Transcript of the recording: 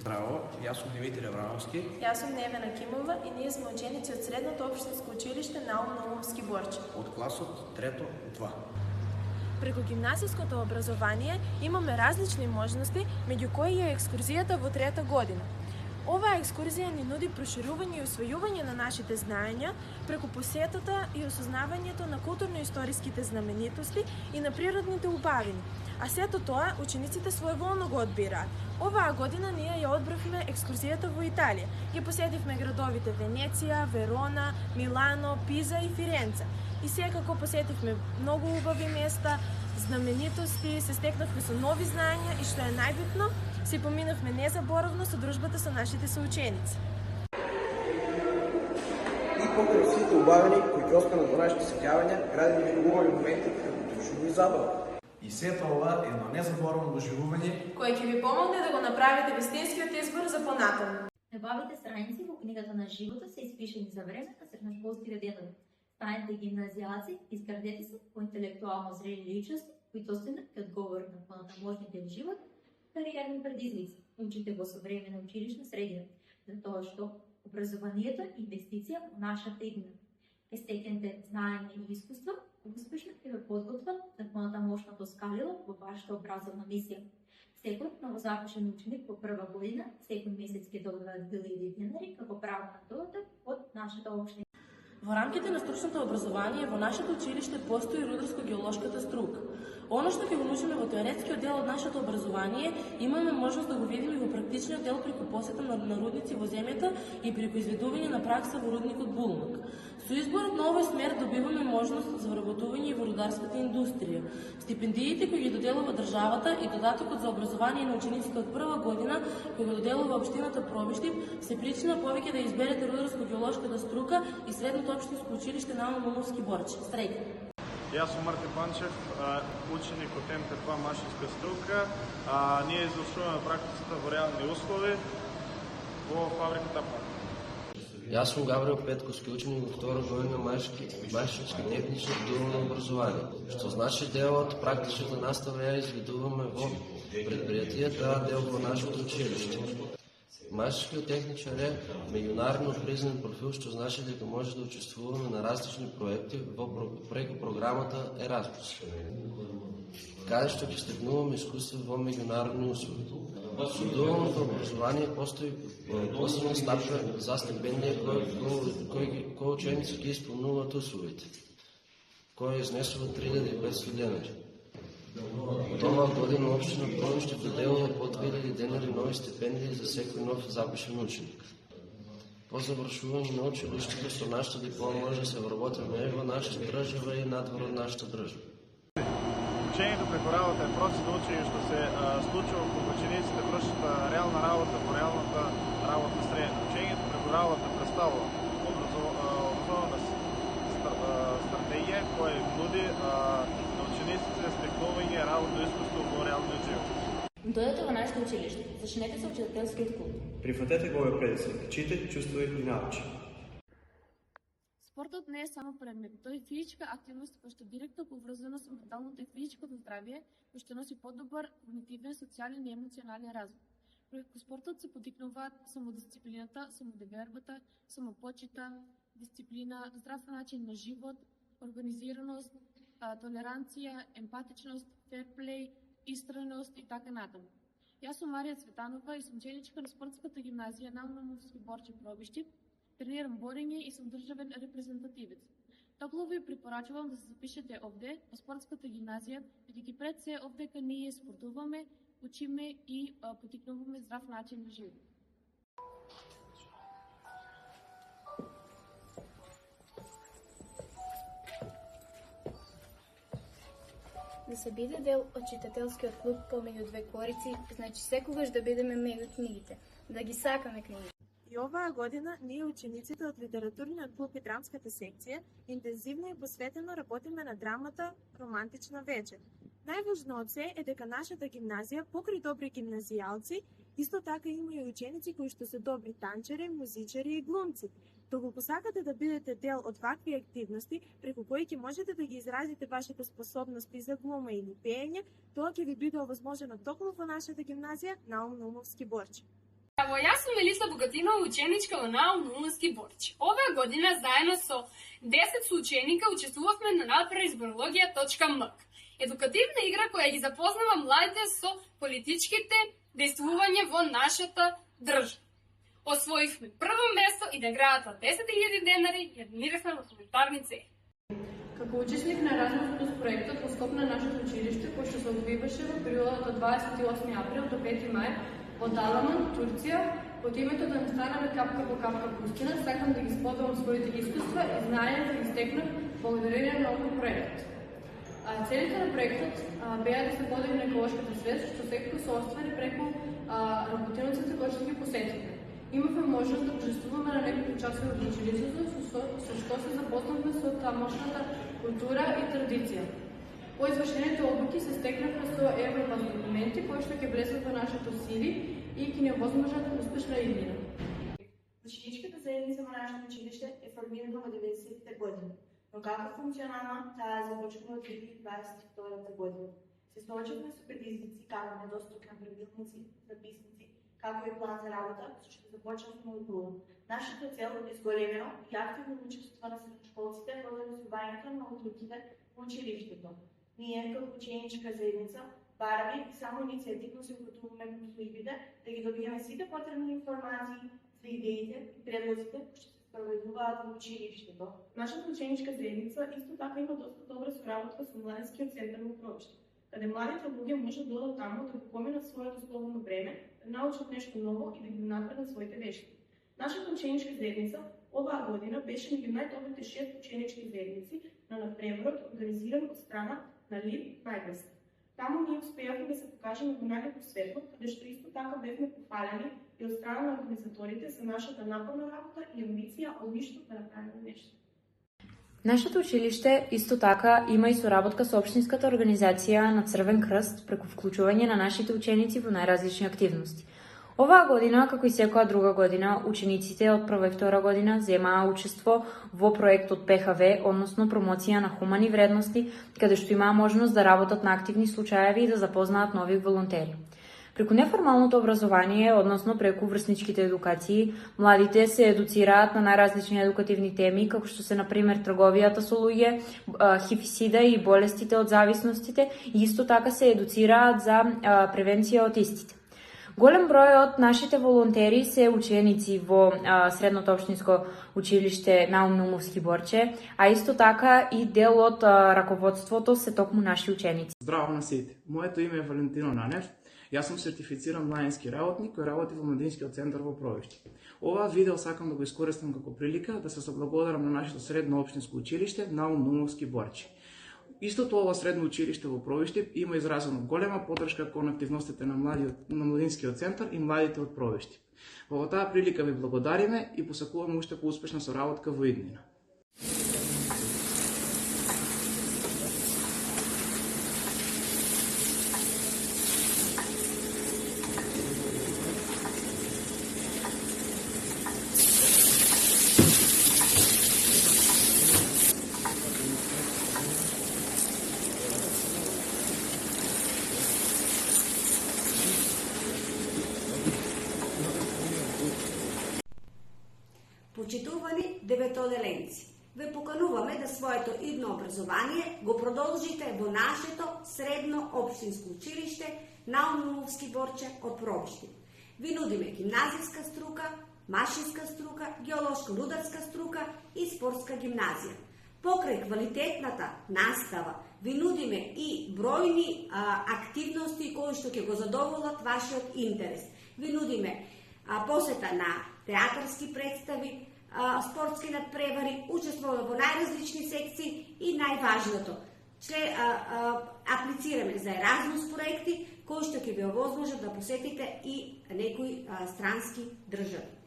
Здраво, јас сум Димитар Аврамовски. Јас сум Невена Кимова и ние сме ученици од Средното општинско училиште Наум Наумовски Борче. Од класот 3-2. Преку гимназиското образование имаме различни можности, меѓу кои е екскурзијата во трета година. Оваа екскурзија ни нуди проширување и усвојување на нашите знаења преку посетата и осознавањето на културно-историските знаменитости и на природните убавини. А сето тоа учениците своеволно го одбираат. Оваа година ние ја одбравме екскурзијата во Италија. Ја посетивме градовите Венеција, Верона, Милано, Пиза и Фиренца. И секако посетивме многу убави места, знаменитости, се стекнавме со нови знаења и што е најбитно, се поминавме незаборавно со дружбата со нашите соученици. И покрај сите убавени кои ќе останат во нашите сеќавања, градиме убави моменти како дружба и забава. И сето ова е едно незаборавно доживување кој ќе ви помогне да го направите вистинскиот избор за понатаму. Неубавите страници во книгата на животот се испишени за време на средношколските денови. Станете гимназијаци, изградете се по интелектуално зрели личности, кои достигнат ќе одговори на понатаможниот живот, кариерни предизвици. Учите во современа училишна средина, затоа што образованието е инвестиција во нашата иднина. Ке стекнете знаење и искуство, успешно ќе ве подготват за понатамошното скалило во вашата образовна мисија. Секој новозапишен ученик по прва година, секој месец ќе добива 2000 денари како право на додаток од нашата општина. Во рамките на стручното образование во нашето училиште постои рударско-геолошката струка. Оно што ќе го научиме во теоретскиот дел од нашето образование, имаме можност да го видиме во практичниот дел преку посета на рудници во земјата и преку изведување на пракса во рудникот Булмак. Со изборот на овој смер добиваме можност за вработување во рударската индустрија. Стипендиите кои ги доделува државата и додатокот за образование на учениците од прва година кои го доделува општината Пробиштип се причина повеќе да изберете рударско-геолошката струка и Средното општинско училиште Наум Наумовски Борче. Среќа! Јас сум Мартин Панчев, ученик од МТ2 машинска струка. Ние извршуваме практицата во реални услови во фабриката Пан. Јас сум Габриел Петковски, ученик во втора година машински технично дуално образование, што значи дел од практичната настава ја изведуваме во предпријатијата, дел во нашето училиште. Машинскиот техничар е меѓународно признат профил, што значи дека може да учествуваме на различни проекти преку програмата Еразмус, каде што ќе стекнуваме искуство во меѓународни услови. Со дуалното образование постои посебна стапка за стипендија кој ученици ги исполнуваат условите, кој изнесува 3500 денари. Оваа година општина Пробишти доделува по 2000 денари нови стипендии за секој нов запишен ученик. По завршување на училиштето со нашата диплома може да се вработиме во нашата држава и надвор од нашата држава. Учењето преку работа е процес на учење што се случува кога учениците вршат реална работа во реалната работна средина. Учењето преку работа представува образована стратегија која нуди на учениците стекнување работно искуство во реалниот живот. Дојдете во нашето училиште, зачнете со учителскиот клуб. Прифатете го овој предизвик, читај, чувствувај и научи. Спортот не е само предмет, тој е физичка активност која што директно поврзана со менталното и физичкото здравје, кој што носи подобар когнитивен, социјален и емоционален развој. Преку спортот се подикнуваат самодисциплината, самодевербата, самопочита, дисциплина, здрав начин на живот, организираност, толеранција, емпатичност, ферплей, истреност и така натаму. Јас сум Марија Цветанова и сум ученичка на спортската гимназија Наум Наумовски Борче Пробиштип. Тренирам борење и сум државен репрезентативец. Топло ви препорачувам да се запишете овде на спортската гимназија, бидејќи пред се овдека ние спортуваме, учиме и потикнуваме здрав начин на живот. Да се биде дел од читателскиот клуб помеѓу две корици, значи секогаш да бидеме меѓу книгите, да ги сакаме книги. И оваа година ние учениците од литературниот клуб и драмската секција интензивно и посветено работиме на драмата Романтична вечер. Најважно од се е дека нашата гимназија покрај добри гимназијалци, исто така има и ученици кои што се добри танчари, музичари и глумци. Доколку сакате да бидете дел од вакви активности, преку кои ќе можете да ги изразите вашите способности за глума или пеење, тоа ќе ви биде овозможено токму во нашата гимназија Наум Наумовски Борче. Evo, ja sam Melisa Bogatinova, učenička u Naum Naumовски Борче. Ove godine zajedno со 10 соученика учествувавме на надпред изборологија.мк. Едукативна игра која ги запознава младите со политичките действувања во нашата држава. Освоивме прво место и наградата 10.000 денари и адмиравме во хуманитарни цели. Како учесник на Еразмус проектот во скоп на нашето училиште, кој што се одвиваше во периодот од 28 април до 5 мај во Даламан, Турција, под името да не станеме капка по капка пустина, сакам да ги споделам своите искуства и знаења да ги стекнам благодарение на овој проект. Целите на проектот беа да се подигне еколошката свест, што секако се оствари преку работилниците кои што ги посетивме. Имавме можност да учествуваме на неколку часови од училиштето, со што се запознавме со тамошната култура и традиција. По извршените обуки се стекнавме со европас документи кои што ќе влезат во нашите сили и ќе ни овозможат успешна иднина. Ученичката заедница во нашето училиште е формирана во 90-те години, но како функционална таа започна од 2022 година. Се соочивме со предизвици како недостиг на правилници, записници, како и план за работа, со што започнавме од нула. Нашата цел е зголемено и активно учество на средношколците во зависувањето на одлуките во училиштето. Ние, како ученичка заедница, бараме и само иницијативно се готуваме кон службите да ги добиеме сите потребни информации за идеите и предлозите кои што се спроведуваат во училиштето. Нашата ученичка заедница исто така има доста добра соработка со младинскиот центар во Провиште, каде младите луѓе можат да одат таму да го поминат своето слободно време, да научат нешто ново и да ги напредат своите вештини. Нашата ученичка заедница оваа година беше меѓу најдобрите 6 ученички заедници на надпреварот организиран од страна на ЛИП Најгрес. Таму ние успеавме да се покажеме во најлепо светло, каде што исто така бевме пофалени и од страна на организаторите за нашата напорна работа и амбиција од ништо да направиме нешто. Нашето училиште исто така има и соработка со општинската организација на Црвен крст преку вклучување на нашите ученици во најразлични активности. Оваа година, како и секоја друга година, учениците од прва и втора година земаа учество во проектот ПХВ, односно промоција на хумани вредности, каде што имаа можност да работат на активни случаеви и да запознаат нови волонтери. Преку неформалното образование, односно преку врсничките едукации, младите се едуцираат на најразлични едукативни теми, како што се, например, трговијата со луѓе, ХИВ и СИДА и болестите од зависностите, и исто така се едуцираат за превенција од истите. Голем број од нашите волонтери се ученици во средното општинско училиште Наум Наумовски Борче, а исто така и дел од раководството се токму наши ученици. Здраво на сите. Моето име е Валентино Нанев. Јас сум сертифициран младински работник кој работи во Младинскиот центар во Провиште. Оваа видео сакам да го искористам како прилика да се соблагодарам на нашето средно општинско училиште Наум Наумовски Борче. Истото ова средно училиште во Провиште има изразено голема поддршка кон активностите на Младинскиот центар и младите од Провиште. Во таа прилика ви благодариме и посакуваме уште поуспешна соработка во иднина. Почитувани деветоделенци, ве покануваме да своето идно образование го продолжите во нашето средно општинско училиште Наум Наумовски Борче од Провиште. Ви нудиме гимназијска струка, машинска струка, геолошко-рударска струка и спортска гимназија. Покрај квалитетната настава ви нудиме и бројни активности кои што ќе го задоволат вашиот интерес. Ви нудиме посета на театарски представи, спортски надпревари, учествуваме во најразлични секции и најважното, аплицираме за Еразмус проекти кои што ќе ви овозможат да посетите и некои странски држави.